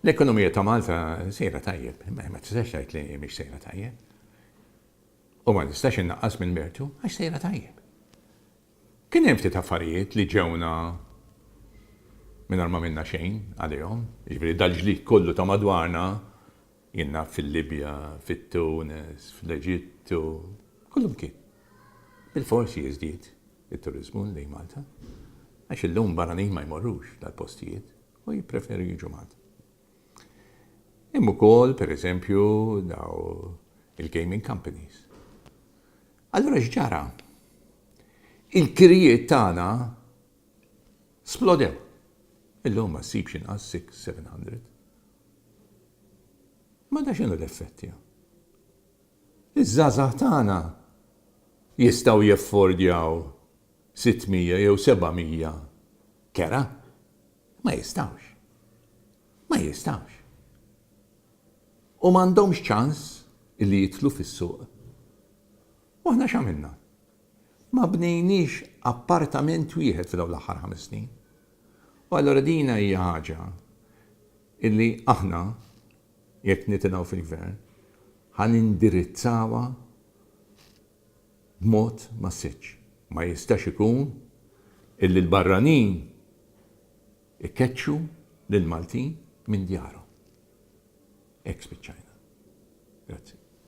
L-ekonomija ta' Malta sejra tajjeb, ma tistax tgħid li mhix sejra tajjeb. U ma nistax innaqqas minn mertu għax sejra tajjeb. Kien hemm ftit affarijiet li ġewna mingħajr ma minna xejn għalihom, jiġifieri dal-ġlid kollu ta' madwarna jiena fil-Libja, fit-Tunis, fl-Eġittu, kullum kien. Bil-forsi jiżdied it-turiżmu lejn Malta għax illum barranin ma jmorrux dal-postijiet u jippreferu jiġu Malta. Hemm ukoll, pereżempju, daw il-gaming companies. Allura x'ġara? Il-kirjiet tagħna splodew. Illum ma ssibx inqas 600-700. Ma da x'inhu l-effetti? Iż-żgħażagħ tagħna jistgħu jaffordjaw 600 jew 700 kera? Ma jistgħux. Ma jistgħux. U m'għandhomx ċans illi jidħlu fis-suq. U aħna x'għamilna? Ma bnejniex appartament wieħed fil-dawn l-aħħar 5 snin. U allura dina hija ħaġa illi aħna jekk nitilgħu fil-gvern ħan indirizzawha b'mod massiġġ. Ma jistax ikun illi l-barranin ikkeċċu lil Maltin minn djarhom. Hekk spiċċajna. Grazzi.